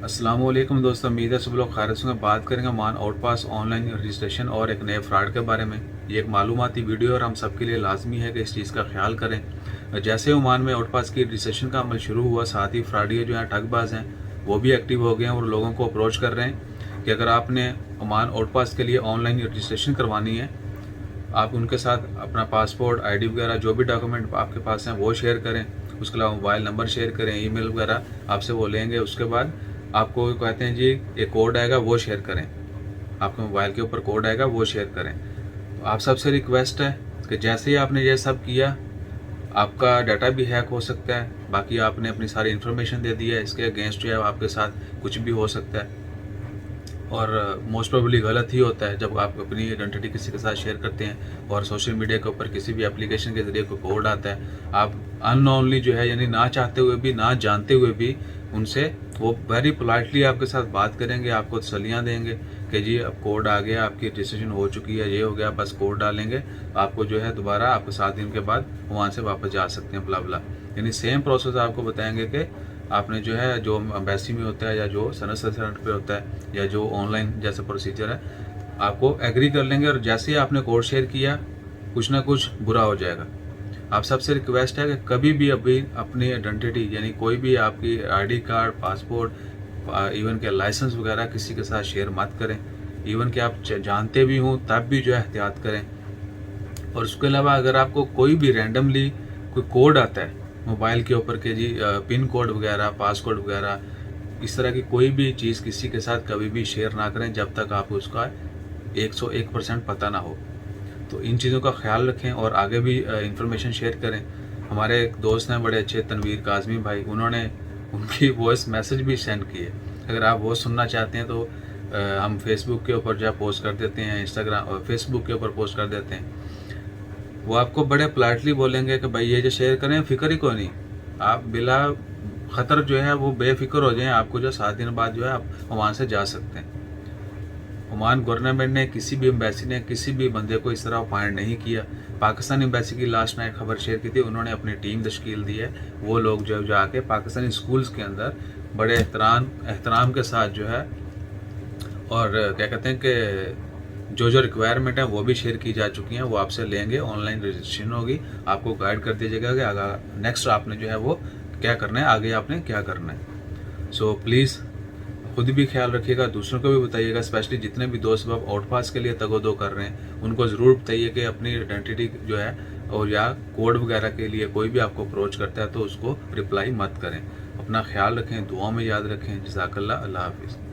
अस्सलामुअलैकुम दोस्तों, उम्मीद है सब लोग खैरियत से होंगे। बात करेंगे ओमान आउट पास ऑनलाइन रजिस्ट्रेशन और एक नए फ्रॉड के बारे में। ये एक मालूमाती वीडियो है और हम सबके लिए लाजमी है कि इस चीज़ का ख्याल करें। जैसे ओमान में आउट पास की रजिस्ट्रेशन का अमल शुरू हुआ, साथ ही फ्रॉडिये जो हैं ठगबाज हैं वो भी एक्टिव हो गए हैं और लोगों को अप्रोच कर रहे हैं कि अगर आपने ओमान आउट पास के लिए ऑनलाइन रजिस्ट्रेशन करवानी है, आप उनके साथ अपना पासपोर्ट, आईडी वगैरह जो भी डॉक्यूमेंट आपके पास हैं वो शेयर करें। उसके अलावा मोबाइल नंबर शेयर करें, ईमेल वगैरह आपसे वो लेंगे। उसके बाद आपको कहते हैं जी एक कोड आएगा वो शेयर करें, आपके मोबाइल के ऊपर कोड आएगा वो शेयर करें। तो आप सबसे रिक्वेस्ट है कि जैसे ही आपने ये सब किया, आपका डाटा भी हैक हो सकता है। बाकी आपने अपनी सारी इन्फॉर्मेशन दे दी है, इसके अगेंस्ट जो है आपके साथ कुछ भी हो सकता है और मोस्ट प्रोबेबली गलत ही होता है जब आप अपनी आइडेंटिटी किसी के साथ शेयर करते हैं और सोशल मीडिया के ऊपर किसी भी एप्लीकेशन के ज़रिए कोई कोड आता है, आप अननोनली जो है यानी ना चाहते हुए भी, ना जानते हुए भी उनसे वो वेरी पोलाइटली आपके साथ बात करेंगे, आपको तसल्लियाँ देंगे कि जी अब कोड आ गया, आपकी रजिस्ट्रेशन हो चुकी है, ये हो गया, बस कोड डालेंगे, आपको जो है दोबारा आपको 7 दिन के बाद वहाँ से वापस जा सकते हैं, ब्ला। यानी सेम प्रोसेस आपको बताएंगे कि आपने जो है जो एम्बेसी में होता है या जो सनद सेंटर पे होता है या जो ऑनलाइन जैसा प्रोसीजर है, आपको एग्री कर लेंगे और जैसे ही आपने कोड शेयर किया कुछ ना कुछ बुरा हो जाएगा। आप सबसे रिक्वेस्ट है कि कभी भी अभी अपनी आइडेंटिटी यानी कोई भी आपकी आईडी कार्ड, पासपोर्ट, इवन के लाइसेंस वगैरह किसी के साथ शेयर मत करें। इवन कि आप जानते भी हों तब भी जो है एहतियात करें। और उसके अलावा अगर आपको कोई भी रैंडमली कोई कोड आता है मोबाइल के ऊपर के जी पिन कोड वगैरह, पासकोड वगैरह, इस तरह की कोई भी चीज़ किसी के साथ कभी भी शेयर ना करें जब तक आपको उसका 101% पता ना हो। तो इन चीज़ों का ख्याल रखें और आगे भी इंफॉर्मेशन शेयर करें। हमारे एक दोस्त हैं बड़े अच्छे, तनवीर काज़मी भाई, उन्होंने उनकी वॉइस मैसेज भी सेंड किए। अगर आप वो सुनना चाहते हैं तो हम फेसबुक के ऊपर जो है पोस्ट कर देते हैं, इंस्टाग्राम और फेसबुक के ऊपर पोस्ट कर देते हैं। वो आपको बड़े पोलाइटली बोलेंगे कि भाई ये जो शेयर करें फिक्र ही कोई नहीं, आप बिला ख़तर जो है वो बेफिक्र हो जाएं, आपको जो 7 दिन बाद जो है आप ओमान से जा सकते हैं। ओमान गवर्नमेंट ने, किसी भी एम्बेसी ने किसी भी बंदे को इस तरह अपॉइंट नहीं किया। पाकिस्तान एम्बेसी की लास्ट नाइट खबर शेयर की थी, उन्होंने अपनी टीम तश्कील दी है। वो लोग जो जाके पाकिस्तानी स्कूल्स के अंदर बड़े एहतराम के साथ जो है और क्या कहते हैं कि जो रिक्वायरमेंट है वो भी शेयर की जा चुकी हैं, वो आपसे लेंगे। ऑनलाइन रजिस्ट्रेशन होगी, आपको गाइड कर दिया जाएगा कि आगे नेक्स्ट आपने जो है वो क्या करना है, आगे आपने क्या करना है। सो प्लीज़ खुद भी ख्याल रखिएगा, दूसरों को भी बताइएगा। स्पेशली जितने भी दोस्त अब आउट पास के लिए तगोदो कर रहे हैं उनको ज़रूर बताइए कि अपनी आइडेंटिटी जो है और या कोड वगैरह के लिए कोई भी आपको अप्रोच करता है तो उसको रिप्लाई मत करें। अपना ख्याल रखें, दुआ में याद रखें। जज़ाकल्लाह, अल्लाह हाफिज़।